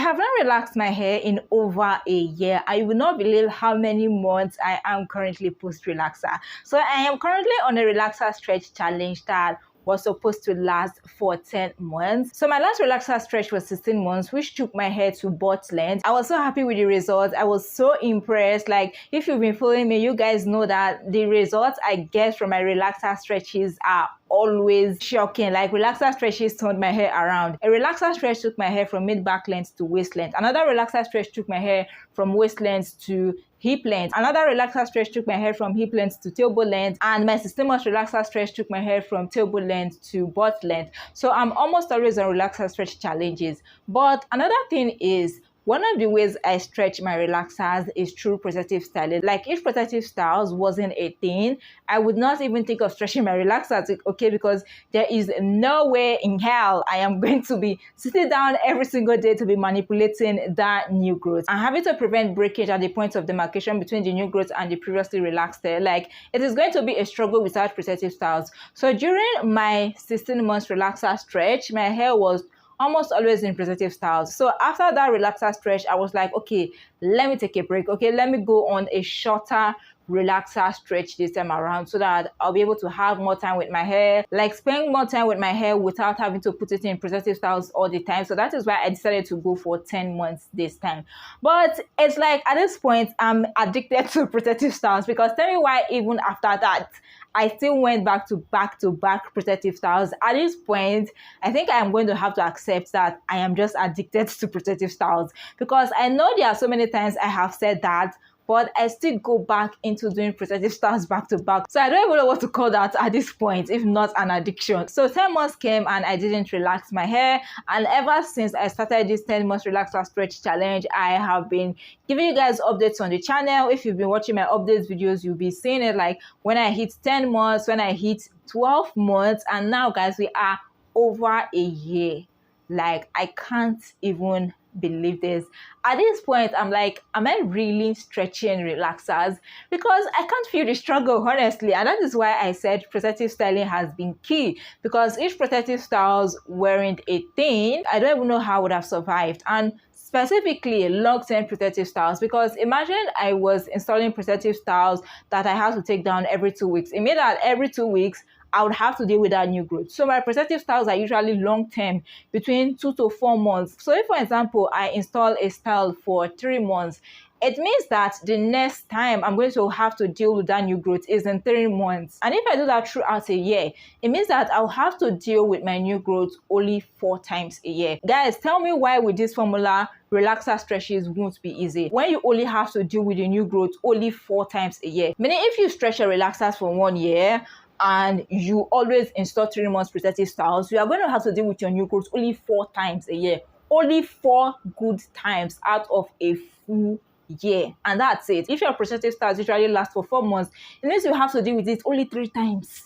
have not relaxed my hair in over a year. I will not believe how many months I am currently post relaxer. So I am currently on a relaxer stretch challenge that was supposed to last for 10 months. So my last relaxer stretch was 16 months, which took my hair to butt length. I was so happy with the results. I was so impressed. Like, if you've been following me, you guys know that the results I get from my relaxer stretches are always shocking. Like, relaxer stretches turned my hair around. A relaxer stretch took my hair from mid-back length to waist length. Another relaxer stretch took my hair from waist length to hip length. Another relaxer stretch took my hair from hip length to tailbone length, and my 16-month relaxer stretch took my hair from tailbone length to butt length. So I'm almost always on relaxer stretch challenges. But another thing is, one of the ways I stretch my relaxers is through protective styling. Like, if protective styles wasn't a thing, I would not even think of stretching my relaxers, okay? Because there is no way in hell I am going to be sitting down every single day to be manipulating that new growth. I'm having to prevent breakage at the point of demarcation between the new growth and the previously relaxed hair. Like, it is going to be a struggle without protective styles. So during my 16 months relaxer stretch, my hair was almost always in protective styles. So after that relaxer stretch, I was like, okay, let me take a break. Okay, let me go on a shorter relaxer stretch this time around so that I'll be able to have more time with my hair, like spend more time with my hair without having to put it in protective styles all the time. So that is why I decided to go for 10 months this time. But it's like, at this point, I'm addicted to protective styles, because tell me why even after that I still went back to back protective styles. At this point, I think I am going to have to accept that I am just addicted to protective styles, because I know there are so many times I have said that, but I still go back into doing protective styles back to back. So I don't even know what to call that at this point, if not an addiction. So 10 months came and I didn't relax my hair. And ever since I started this 10 months relaxer stretch challenge, I have been giving you guys updates on the channel. If you've been watching my updates videos, you'll be seeing it, like when I hit 10 months, when I hit 12 months, and now guys, we are over a year. Like, I can't even believe this. At this point, I'm like, am I really stretching relaxers? Because I can't feel the struggle, honestly. And that is why I said protective styling has been key, because if protective styles weren't a thing, I don't even know how I would have survived. And specifically long-term protective styles, because imagine I was installing protective styles that I have to take down every 2 weeks. It means that every 2 weeks I would have to deal with that new growth. So my protective styles are usually long-term, between 2 to 4 months. So if, for example, I install a style for 3 months, it means that the next time I'm going to have to deal with that new growth is in 3 months. And if I do that throughout a year, it means that I'll have to deal with my new growth only 4 times a year. Guys, tell me why with this formula, relaxer stretches won't be easy when you only have to deal with the new growth only 4 times a year. Meaning, if you stretch your relaxers for 1 year, and you always install 3 months protective styles, you are going to have to deal with your new growth only 4 times a year. Only 4 good times out of a full year. And that's it. If your protective styles usually last for 4 months, it means you have to deal with it only 3 times.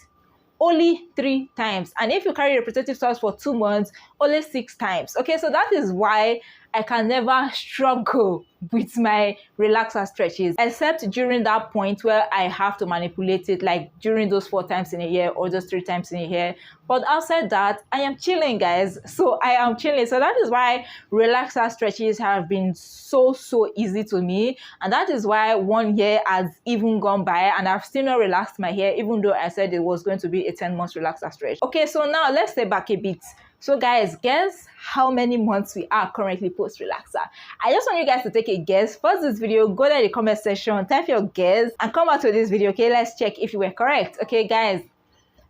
Only 3 times. And if you carry your protective styles for 2 months, only 6 times. Okay, so that is why I can never struggle with my relaxer stretches, except during that point where I have to manipulate it, like during those 4 times in a year or just 3 times in a year. But outside that, I am chilling, guys. So I am chilling. So that is why relaxer stretches have been so easy to me. And that is why 1 year has even gone by and I've still not relaxed my hair, even though I said it was going to be a 10 months relaxer stretch. Okay, so now let's stay back a bit. So guys, guess how many months we are currently post relaxer? I just want you guys to take a guess. Pause this video, go to the comment section, type your guess, and come back to this video. Okay, let's check if you were correct. Okay, guys.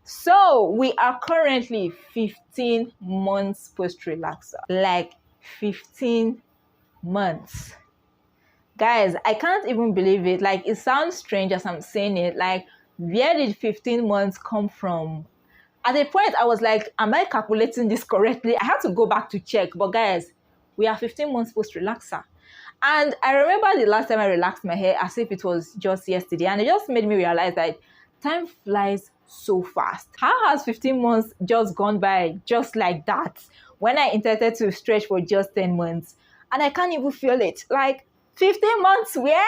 So we are currently 15 months post relaxer. Like 15 months. Guys, I can't even believe it. Like, it sounds strange as I'm saying it. Like, where did 15 months come from? At a point, I was like, am I calculating this correctly? I had to go back to check. But guys, we are 15 months post-relaxer. And I remember the last time I relaxed my hair as if it was just yesterday. And it just made me realize that time flies so fast. How has 15 months just gone by just like that when I intended to stretch for just 10 months? And I can't even feel it. Like, 15 months where?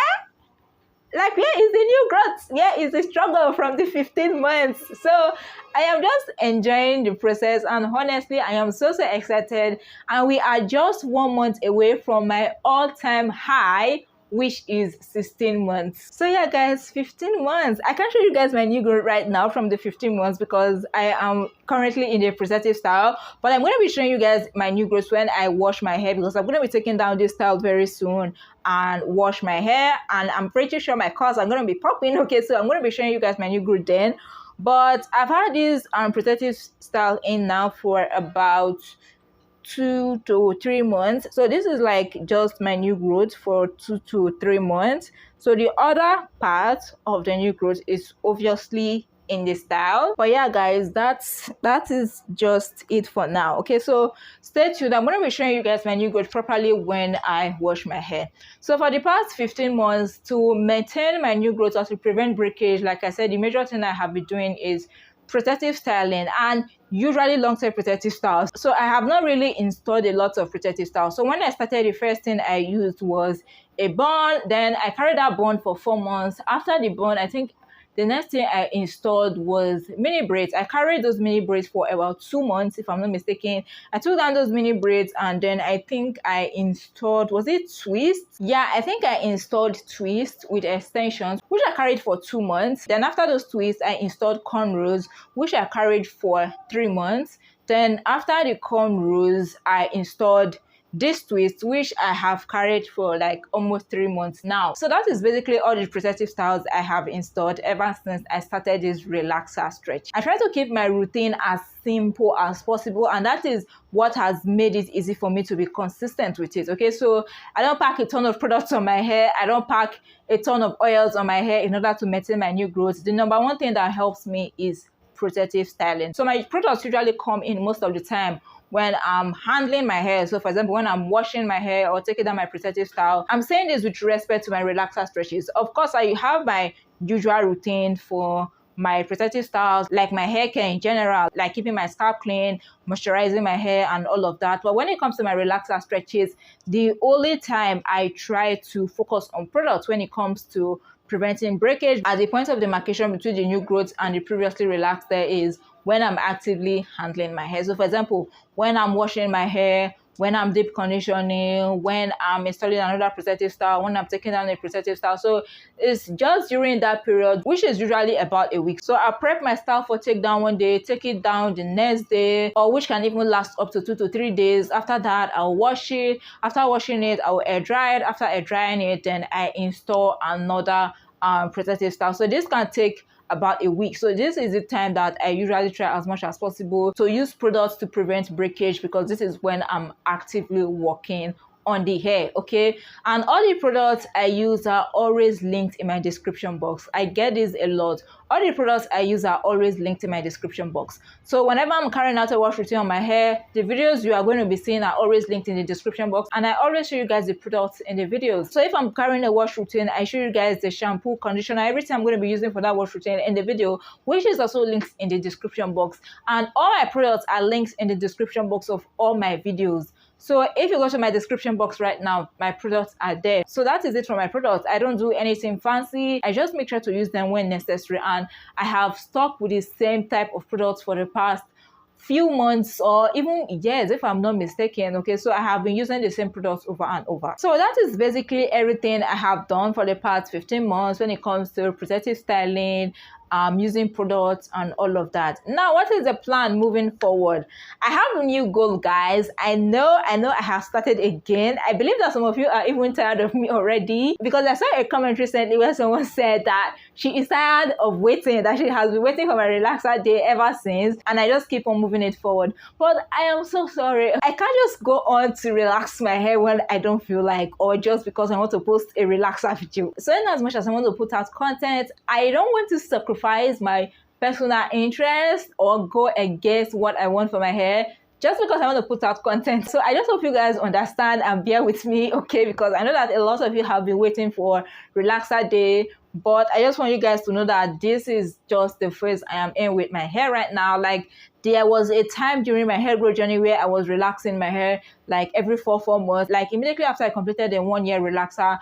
like, where is the new growth? Where is the struggle from the 15 months? So I am just enjoying the process, and honestly, I am so excited. And we are just 1 month away from my all-time high, which is 16 months. So yeah, guys, 15 months. I can show you guys my new growth right now from the 15 months because I am currently in the protective style, but I'm going to be showing you guys my new growth when I wash my hair, because I'm going to be taking down this style very soon and wash my hair, and I'm pretty sure my curls are going to be popping. Okay, so I'm going to be showing you guys my new growth then. But I've had this protective style in now for about 2 to 3 months. So this is like just my new growth for 2 to 3 months. So the other part of the new growth is obviously in the style. But yeah, guys, that is just it for now. Okay, so stay tuned. I'm going to be showing you guys my new growth properly when I wash my hair. So for the past 15 months, to maintain my new growth or to prevent breakage, like I said, the major thing I have been doing is protective styling, and usually long-term protective styles. So I have not really installed a lot of protective styles. So when I started, the first thing I used was a bun. Then I carried that bun for 4 months. After the bun, I think the next thing I installed was mini braids. I carried those mini braids for about 2 months, if I'm not mistaken. I took down those mini braids, and then I think I installed, was it twists? Yeah, I think I installed twists with extensions, which I carried for 2 months. Then after those twists, I installed cornrows, which I carried for 3 months. Then after the cornrows, I installed this twist, which I have carried for like almost 3 months now. So that is basically all the protective styles I have installed ever since I started this relaxer stretch. I try to keep my routine as simple as possible, and that is what has made it easy for me to be consistent with it. Okay, so I don't pack a ton of products on my hair. I don't pack a ton of oils on my hair in order to maintain my new growth. The number one thing that helps me is protective styling. So my products usually come in most of the time when I'm handling my hair. So for example, when I'm washing my hair or taking down my protective style. I'm saying this with respect to my relaxer stretches. Of course, I have my usual routine for my protective styles, like my hair care in general, like keeping my scalp clean, moisturizing my hair and all of that. But when it comes to my relaxer stretches, the only time I try to focus on products when it comes to preventing breakage at the point of demarcation between the new growth and the previously relaxed hair is when I'm actively handling my hair. So for example, when I'm washing my hair, when I'm deep conditioning, when I'm installing another protective style, when I'm taking down a protective style. So it's just during that period, which is usually about a week. So I prep my style for takedown one day, take it down the next day, or which can even last up to 2 to 3 days. After that, I'll wash it. After washing it, I'll air dry it. After air drying it, then I install another protective style. So this can take about a week. So this is the time that I usually try as much as possible to use products to prevent breakage, because this is when I'm actively working on the hair. Okay, and all the products I use are always linked in my description box. I get this a lot. All the products I use are always linked in my description box. So whenever I'm carrying out a wash routine on my hair, the videos you are going to be seeing are always linked in the description box, and I always show you guys the products in the videos. So if I'm carrying a wash routine, I show you guys the shampoo, conditioner, everything I'm going to be using for that wash routine in the video, which is also linked in the description box. And all my products are linked in the description box of all my videos. So if you go to my description box right now, my products are there. So that is it for my products. I don't do anything fancy. I just make sure to use them when necessary. And I have stuck with the same type of products for the past few months or even years, if I'm not mistaken. Okay, so I have been using the same products over and over. So that is basically everything I have done for the past 15 months when it comes to protective styling, using products and all of that. Now, what is the plan moving forward? I have a new goal, guys. I know I have started again. I believe that some of you are even tired of me already, because I saw a comment recently where someone said that she is tired of waiting, that she has been waiting for my relaxer day ever since, and I just keep on moving it forward. But I am so sorry. I can't just go on to relax my hair when I don't feel like, or just because I want to post a relaxer video. So in as much as I want to put out content, I don't want to sacrifice my personal interest or go against what I want for my hair just because I want to put out content. So I just hope you guys understand and bear with me, okay? Because I know that a lot of you have been waiting for relaxer day, but I just want you guys to know that this is just the phase I am in with my hair right now. Like, there was a time during my hair growth journey where I was relaxing my hair like every 4 months, like immediately after I completed the 1 year relaxer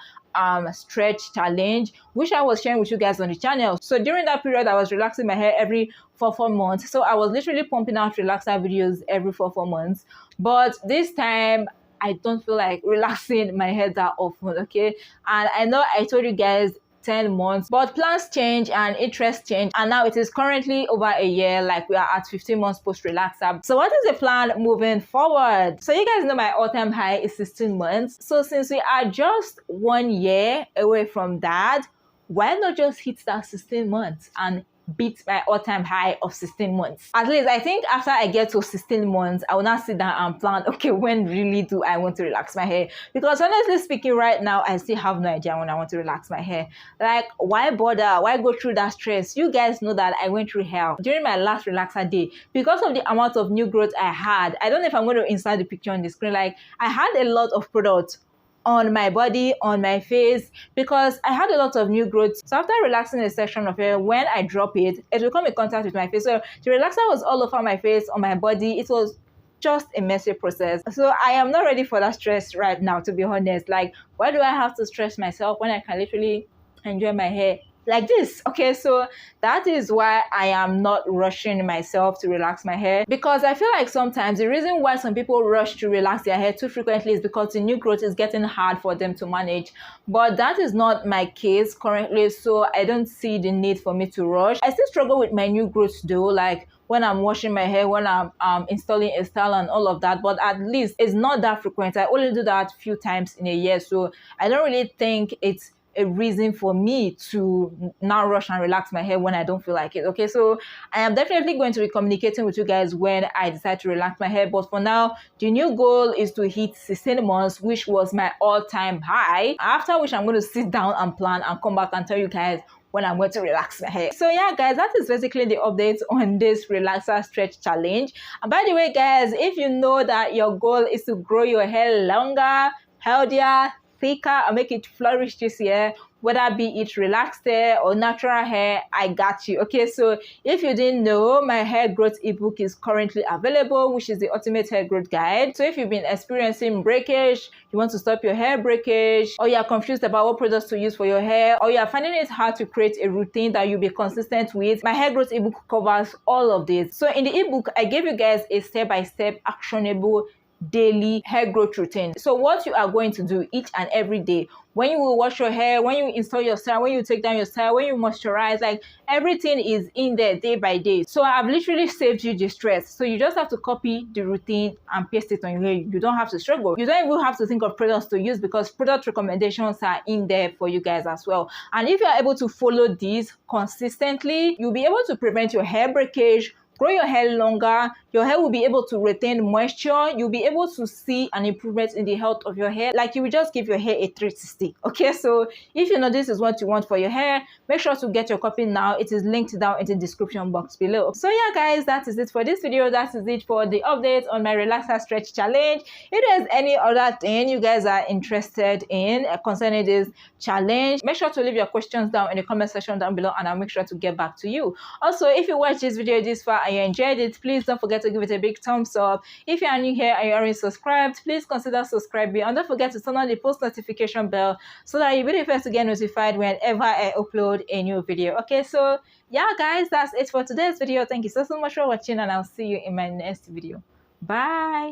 stretch challenge, which I was sharing with you guys on the channel. So during that period, I was relaxing my hair every 4 months. So I was literally pumping out relaxer videos every 4 months. But this time, I don't feel like relaxing my hair that often, okay? And I know I told you guys 10 months, but plans change and interests change, and now it is currently over a year. Like, we are at 15 months post relaxer. So what is the plan moving forward? So you guys know my all-time high is 16 months. So since we are just 1 year away from that, why not just hit that 16 months and beat my all-time high of 16 months? At least I think after I get to 16 months, I will now sit down and plan, okay, when really do I want to relax my hair? Because honestly speaking, right now, I still have no idea when I want to relax my hair. Like, why bother? Why go through that stress? You guys know that I went through hell during my last relaxer day because of the amount of new growth I had. I don't know if I'm going to insert the picture on the screen. Like, I had a lot of products on my body, on my face, because I had a lot of new growth. So after relaxing a section of hair, when I drop it, it will come in contact with my face. So the relaxer was all over my face, on my body. It was just a messy process. So I am not ready for that stress right now, to be honest. Like, why do I have to stress myself when I can literally enjoy my hair like this? Okay, so that is why I am not rushing myself to relax my hair, because I feel like sometimes the reason why some people rush to relax their hair too frequently is because the new growth is getting hard for them to manage. But that is not my case currently, so I don't see the need for me to rush. I still struggle with my new growth though, like when I'm washing my hair, when I'm installing a style and all of that, but at least it's not that frequent. I only do that a few times in a year, so I don't really think it's a reason for me to now rush and relax my hair when I don't feel like it. Okay, so I am definitely going to be communicating with you guys when I decide to relax my hair, but for now, the new goal is to hit 16 months, which was my all-time high, after which I'm going to sit down and plan and come back and tell you guys when I'm going to relax my hair. So yeah, guys, that is basically the update on this relaxer stretch challenge. And by the way, guys, if you know that your goal is to grow your hair longer, healthier, thicker, and make it flourish this year, whether be it relaxed hair or natural hair, I got you. Okay, so if you didn't know, my hair growth ebook is currently available, which is the ultimate hair growth guide. So if you've been experiencing breakage, you want to stop your hair breakage, or you're confused about what products to use for your hair, or you're finding it hard to create a routine that you'll be consistent with, my hair growth ebook covers all of this. So in the ebook, I gave you guys a step-by-step actionable daily hair growth routine. So what you are going to do each and every day, when you will wash your hair, when you install your style, when you take down your style, when you moisturize, like everything is in there day by day. So I've literally saved you the stress. So you just have to copy the routine and paste it on your hair. You don't have to struggle. You don't even have to think of products to use, because product recommendations are in there for you guys as well. And if you are able to follow these consistently, you'll be able to prevent your hair breakage, grow your hair longer, your hair will be able to retain moisture, you'll be able to see an improvement in the health of your hair, like you will just give your hair a 360. Okay, so if you know this is what you want for your hair, make sure to get your copy now. It is linked down in the description box below. So yeah, guys, that is it for this video. That is it for the update on my relaxer stretch challenge. If there's any other thing you guys are interested in concerning this challenge, make sure to leave your questions down in the comment section down below, and I'll make sure to get back to you. Also, if you watched this video this far and you enjoyed it, please don't forget to give it a big thumbs up. If you are new here and you're already subscribed, please consider subscribing, and don't forget to turn on the post notification bell so that you'll be the first to get notified whenever I upload a new video. Okay, so yeah, guys, that's it for today's video. Thank you so much for watching, and I'll see you in my next video. Bye.